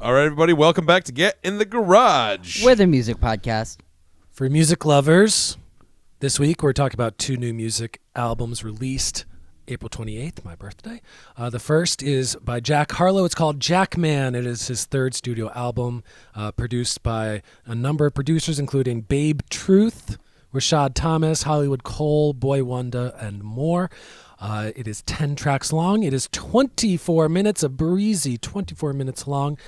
All right, everybody, welcome back to Get in the Garage. We're the music podcast. For music lovers, this week we're talking about two new music albums released April 28th, my birthday. The first is by Jack Harlow. It's called Jackman. It is his third studio album, produced by a number of producers, including Babe Truth, Rashad Thomas, Hollywood Cole, Boy Wonder, and more. It is 10 tracks long. It is 24 minutes, a breezy 24 minutes long.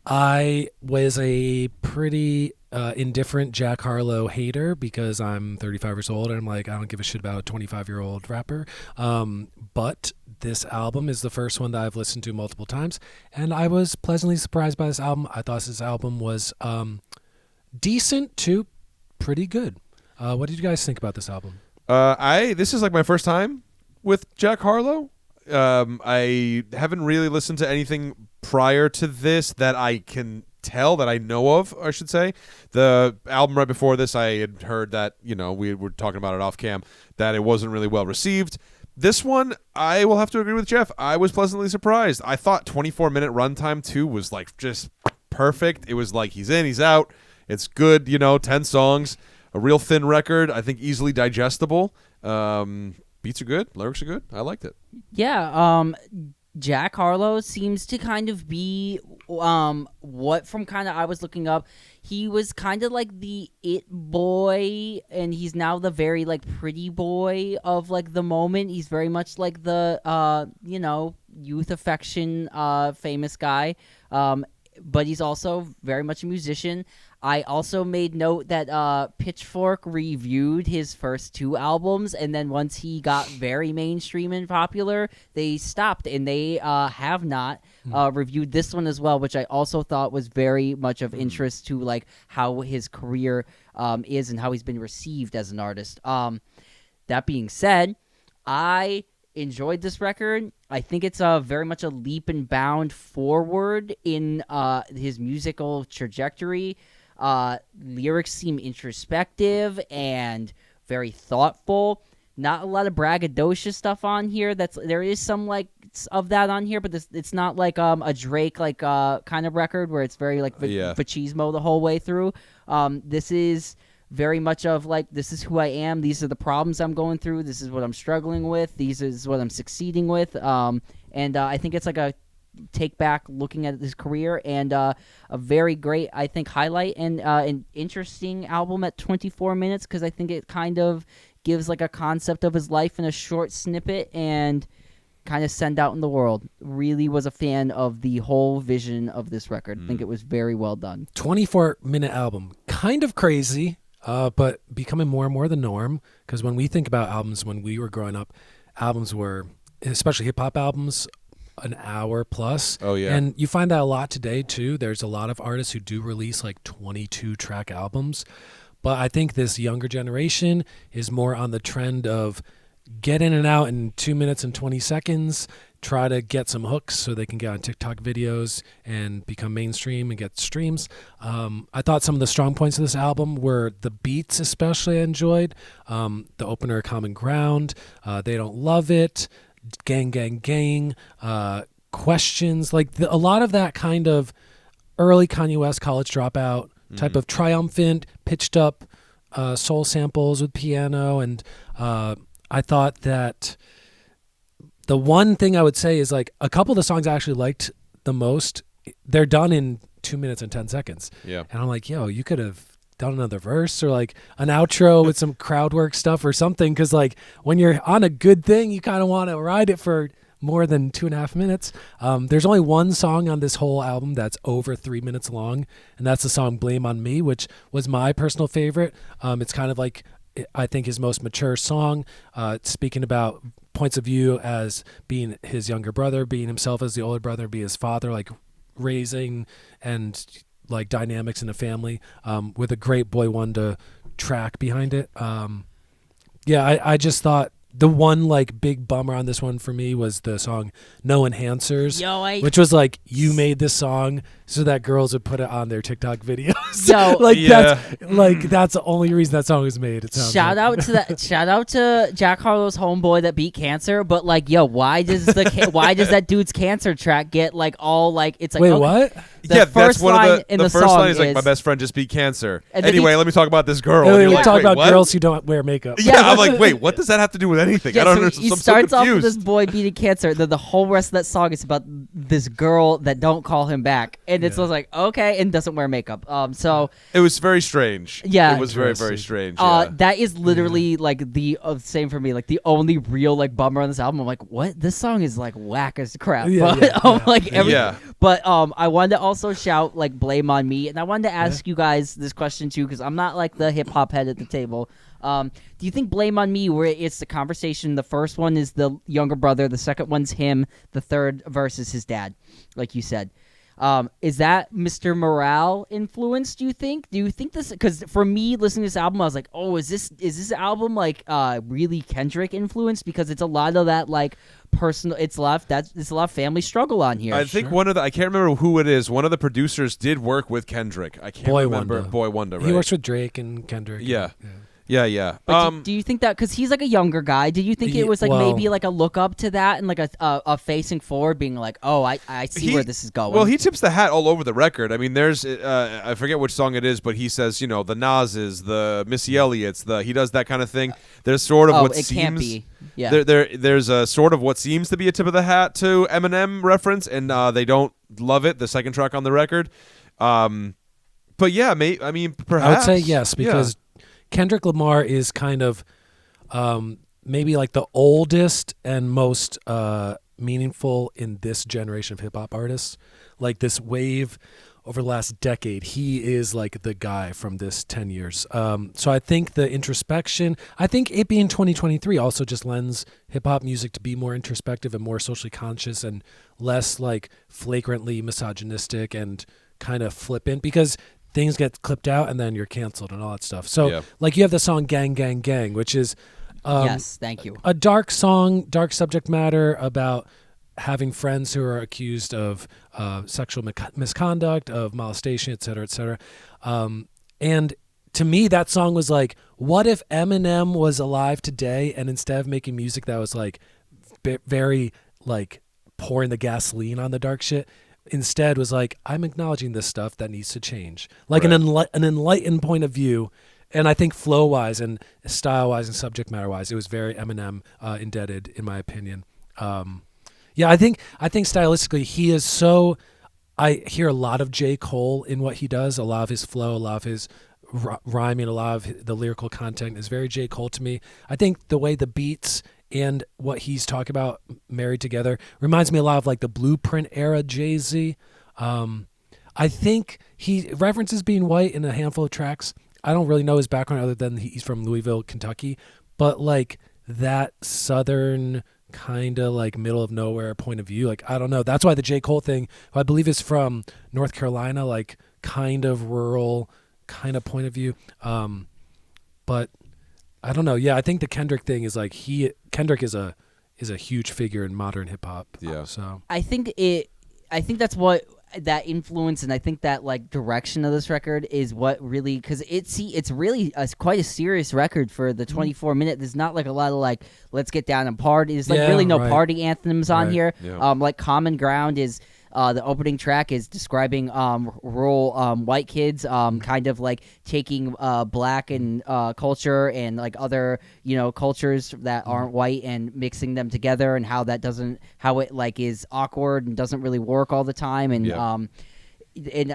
I was a pretty indifferent Jack Harlow hater because I'm 35 years old and I'm like, I don't give a shit about a 25-year-old rapper. But this album is the first one that I've listened to multiple times, and I was pleasantly surprised by this album. I thought this album was decent to pretty good. What did you guys think about this album? This is like my first time with Jack Harlow. I haven't really listened to anything prior to this that I can tell, that I know of, I should say. The album right before this, I had heard that, we were talking about it off cam, that it wasn't really well received. This one, I will have to agree with Jeff. I was pleasantly surprised. I thought 24-minute runtime, too, was like just perfect. It was like he's in, he's out. It's good, 10 songs. A real thin record. I think easily digestible. Beats are good. Lyrics are good. I liked it. Yeah, Jack Harlow seems to kind of be what from kind of I was looking up. He was kind of like the it boy, and he's now the very like pretty boy of like the moment. He's very much like the youth affection famous guy. But he's also very much a musician. I also made note that Pitchfork reviewed his first two albums, and then once he got very mainstream and popular, they stopped, and they have not reviewed this one as well, which I also thought was very much of interest to like how his career is and how he's been received as an artist. That being said, I enjoyed this record. I think it's very much a leap and bound forward in his musical trajectory. Lyrics seem introspective and very thoughtful. Not a lot of braggadocious stuff on here. There is some like of that on here, but it's not like a Drake kind of record where it's very like machismo the whole way through. This is very much of like, this is who I am. These are the problems I'm going through. This is what I'm struggling with. This is what I'm succeeding with. And I think it's like a take back looking at his career, and a very great, I think, highlight and an interesting album at 24 minutes, because I think it kind of gives like a concept of his life in a short snippet and kind of send out in the world. Really was a fan of the whole vision of this record. I think it was very well done. 24-minute album. Kind of crazy. But becoming more and more the norm, because when we think about albums when we were growing up, albums were, especially hip-hop albums, an hour plus. Oh, yeah. And you find that a lot today, too. There's a lot of artists who do release like 22-track albums. But I think this younger generation is more on the trend of get in and out in 2 minutes and 20 seconds, try to get some hooks so they can get on TikTok videos and become mainstream and get streams. I thought some of the strong points of this album were the beats, especially I enjoyed. The opener, Common Ground, They Don't Love It, Gang, Gang, Gang, Questions. Like a lot of that kind of early Kanye West College Dropout type of triumphant, pitched up soul samples with piano. And I thought that the one thing I would say is like a couple of the songs I actually liked the most, they're done in 2 minutes and 10 seconds. Yeah. And I'm like, yo, you could have done another verse or like an outro with some crowd work stuff or something. Cause like when you're on a good thing, you kind of want to ride it for more than 2.5 minutes. There's only one song on this whole album that's over 3 minutes long. And that's the song Blame on Me, which was my personal favorite. It's kind of like, I think his most mature song, speaking about points of view as being his younger brother, being himself as the older brother, being his father, like raising and like dynamics in a family, with a great Boy Wonder track behind it. I just thought the one like big bummer on this one for me was the song No Enhancers, which was like, you made this song so that girls would put it on their TikTok videos. Yo, that's the only reason that song was made. It sounds shout out to Jack Harlow's homeboy that beat cancer. But like, yo, why does that dude's cancer track get like all like it's like wait, okay, what? That's one of the first song line is like my best friend just beat cancer. Anyway, let me talk about this girl. We like, talk about what? girls who don't wear makeup. Yeah, I'm like, wait, what does that have to do with anything? Yeah, I don't so understand. he I'm starts so off confused. with this boy beating cancer. The whole rest of that song is about this girl that don't call him back, and it's just like okay, and doesn't wear makeup. So it was very strange. Yeah, it was very, very strange. That is literally like the same for me. Like the only real like bummer on this album. I'm like, what? This song is like whack as crap. But I wanted to also shout like "Blame on Me," and I wanted to ask you guys this question too because I'm not like the hip hop head at the table. Do you think "Blame on Me," where it's the conversation, the first one is the younger brother, the second one's him, the third verse is his dad, like you said? Is that Mr. Morale influence? Do you think this? Because for me, listening to this album, I was like, oh, is this album like really Kendrick influenced? Because it's a lot of that like personal. It's a lot of family struggle on here. I think I can't remember who it is. One of the producers did work with Kendrick. I can't remember. Boy Wonder. Right? He works with Drake and Kendrick. Yeah. But do you think that because he's like a younger guy? Did you think it was like maybe like a look up to that and like a facing forward, being like, oh, I see where this is going? Well, he tips the hat all over the record. I mean, there's I forget which song it is, but he says the Nas's, the Missy Elliott's, he does that kind of thing. There's sort of what it seems can't be. Yeah. There's a sort of what seems to be a tip of the hat to Eminem reference, and they don't love it. The second track on the record, but yeah, I mean, perhaps I would say yes because. Kendrick Lamar is kind of maybe like the oldest and most meaningful in this generation of hip-hop artists. Like this wave over the last decade, he is like the guy from this 10 years. So I think the introspection, I think it being 2023 also just lends hip-hop music to be more introspective and more socially conscious and less like flagrantly misogynistic and kind of flippant because things get clipped out and then you're canceled and all that stuff. So like you have the song Gang Gang Gang, which is yes, thank you. A dark song, dark subject matter about having friends who are accused of sexual misconduct, of molestation, et cetera, et cetera. And to me, that song was like, what if Eminem was alive today and instead of making music that was like very like pouring the gasoline on the dark shit, instead was like, I'm acknowledging this stuff that needs to change. Like an enlightened point of view. And I think flow-wise and style-wise and subject matter-wise, it was very Eminem indebted, in my opinion. I think stylistically he is so... I hear a lot of J. Cole in what he does, a lot of his flow, a lot of his rhyming, a lot of the lyrical content is very J. Cole to me. I think the way the beats and what he's talking about married together reminds me a lot of like the Blueprint era Jay-Z. I think he references being white in a handful of tracks. I don't really know his background other than he's from Louisville, Kentucky, but like that Southern kind of like middle of nowhere point of view, like I don't know. That's why the J. Cole thing, who I believe is from North Carolina, like kind of rural kind of point of view. But I don't know. Yeah, I think the Kendrick thing is like Kendrick is a huge figure in modern hip hop. Yeah. So I think that's what that influence and I think that like direction of this record is what really because it's really quite a serious record for the 24-minute. There's not like a lot of like let's get down and party. There's like really no party anthems on here. Yeah. Like Common Ground is. The opening track is describing rural white kids kind of like taking black and culture and like other cultures that aren't white and mixing them together and how it like is awkward and doesn't really work all the time and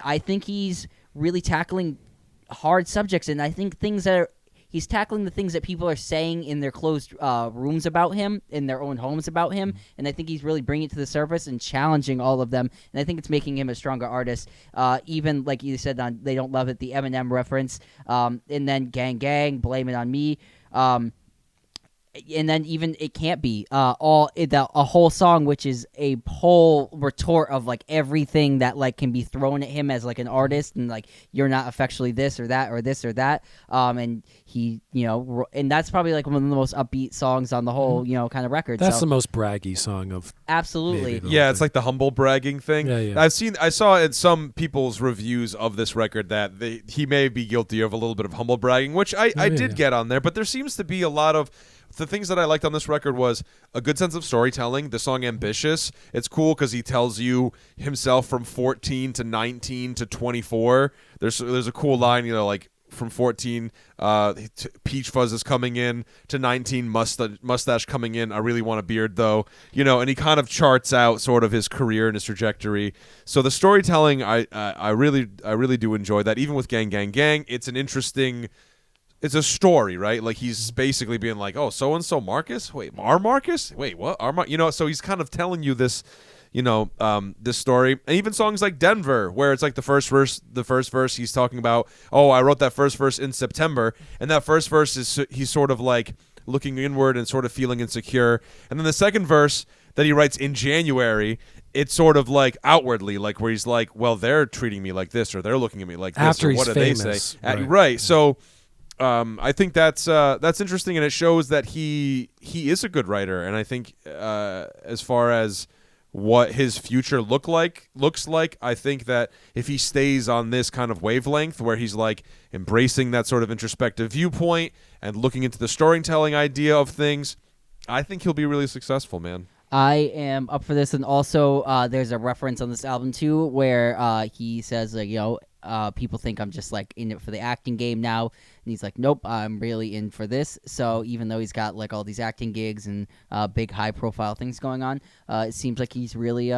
I think he's really tackling hard subjects and I think he's tackling the things that people are saying in their closed rooms about him, in their own homes about him, and I think he's really bringing it to the surface and challenging all of them, and I think it's making him a stronger artist. Even, like you said, on They Don't Love It, the Eminem reference, and then Gang Gang, Blame It On Me. and then even it can't be a whole song, which is a whole retort of like everything that like can be thrown at him as like an artist, and like you're not effectually this or that or this or that. And he, and that's probably like one of the most upbeat songs on the whole, kind of record. That's so, the most braggy song of. absolutely. Maybe Yeah, it's like the humble bragging thing. Yeah. I saw in some people's reviews of this record that he may be guilty of a little bit of humble bragging, which I did get on there. But there seems to be a lot of the things that I liked on this record was a good sense of storytelling. The song "Ambitious," it's cool because he tells you himself from 14 to 19 to 24. There's a cool line, like. From 14, peach fuzz is coming in, to 19, mustache coming in. I really want a beard though, and he kind of charts out sort of his career and his trajectory. So the storytelling, I really do enjoy that. Even with Gang Gang Gang, it's an interesting. It's a story, right? Like he's basically being like, oh, so and so Marcus. Wait, our Marcus? Wait, what? So he's kind of telling you this. This story, and even songs like Denver, where it's like the first verse he's talking about, oh, I wrote that first verse in September, and that first verse is he's sort of like looking inward and sort of feeling insecure, and then the second verse that he writes in January, it's sort of like outwardly, like where he's like, well, they're treating me like this, or they're looking at me like this, After or he's what do famous, they say? right. So I think that's interesting, and it shows that he is a good writer, and I think as far as what his future looks like, I think that if he stays on this kind of wavelength where he's like embracing that sort of introspective viewpoint and looking into the storytelling idea of things, I think he'll be really successful, man. I am up for this, and also there's a reference on this album too where he says like, people think I'm just like in it for the acting game now, and he's like, nope, I'm really in for this. So even though he's got like all these acting gigs and big high profile things going on, it seems like he's really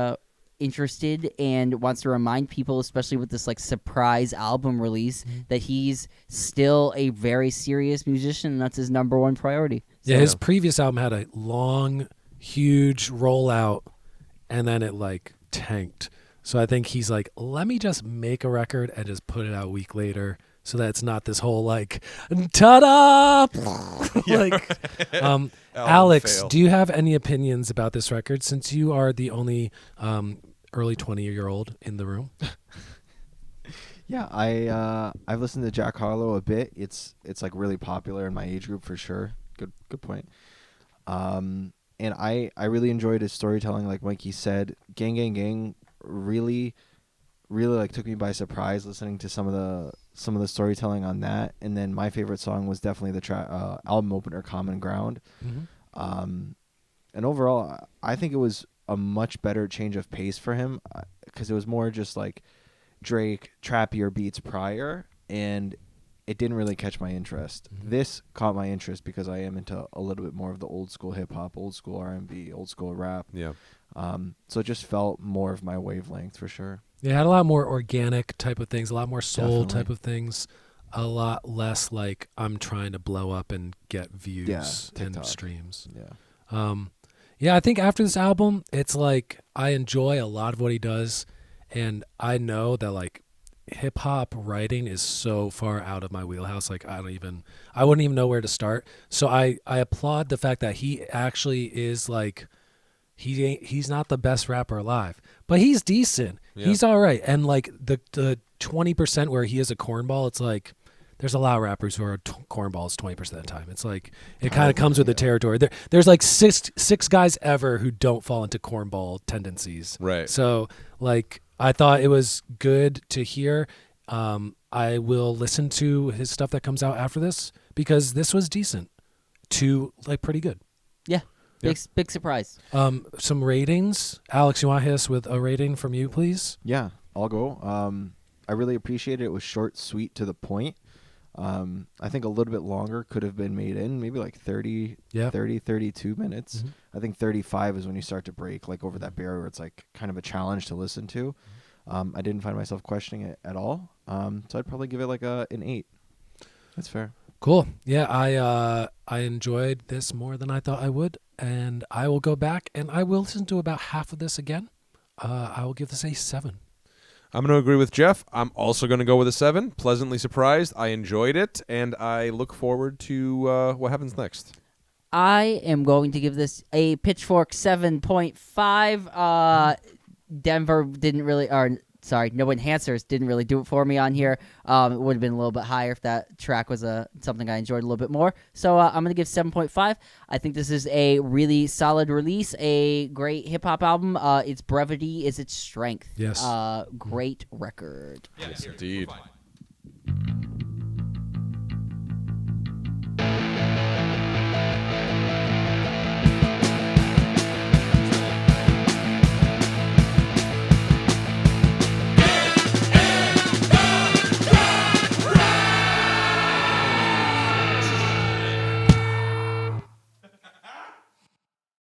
interested and wants to remind people, especially with this like surprise album release, that he's still a very serious musician, and that's his number one priority. Yeah, his previous album had a long, huge rollout, and then it like tanked. So I think he's like, let me just make a record and just put it out a week later, so that it's not this whole like, ta-da! Alex, fail. do you have any opinions about this record, since you are the only early 20-year-old in the room? Yeah, I've listened to Jack Harlow a bit. It's like really popular in my age group for sure. Good point. And I really enjoyed his storytelling, like Mikey said. Gang Gang Gang really like took me by surprise listening to some of the storytelling on that. And then my favorite song was definitely the album opener, Common Ground. Mm-hmm. And overall, I think it was a much better change of pace for him, because it was more just like Drake trappier beats prior, and it didn't really catch my interest. Mm-hmm. This caught my interest because I am into a little bit more of the old school hip hop, old school R&B, old school rap. Yeah. So it just felt more of my wavelength for sure. It had a lot more organic type of things, a lot more soul Definitely. type of things, a lot less like I'm trying to blow up and get views and TikTok. streams. Yeah. Yeah, I think after this album, it's like I enjoy a lot of what he does, and I know that like hip hop writing is so far out of my wheelhouse. Like I wouldn't even know where to start. So I applaud the fact that he actually is like, he's not the best rapper alive, but he's decent. Yeah. He's all right. And like the 20% where he is a cornball, it's like there's a lot of rappers who are cornballs 20% of the time. It's like it kind of comes with the territory. There's like six guys ever who don't fall into cornball tendencies. Right. So like I thought it was good to hear. I will listen to his stuff that comes out after this, because this was decent to like pretty good. Yeah. Yeah. Big surprise. Some ratings. Alex, you want to hit us with a rating from you, please? Yeah, I'll go. I really appreciate it. It was short, sweet, to the point. I think a little bit longer could have been made in, maybe like 32 minutes. Mm-hmm. I think 35 is when you start to break like over that barrier where it's like kind of a challenge to listen to. I didn't find myself questioning it at all. So I'd probably give it like an 8. That's fair. Cool. Yeah, I enjoyed this more than I thought I would, and I will go back and I will listen to about half of this again. I will give this a 7. I'm going to agree with Jeff. I'm also going to go with a 7. Pleasantly surprised. I enjoyed it, and I look forward to what happens next. I am going to give this a Pitchfork 7.5. Denver didn't really, or sorry, No Enhancers didn't really do it for me on here. It would have been a little bit higher if that track was something I enjoyed a little bit more. So I'm going to give 7.5. I think this is a really solid release, a great hip-hop album. Its brevity is its strength. Yes. Great record. Yes, indeed.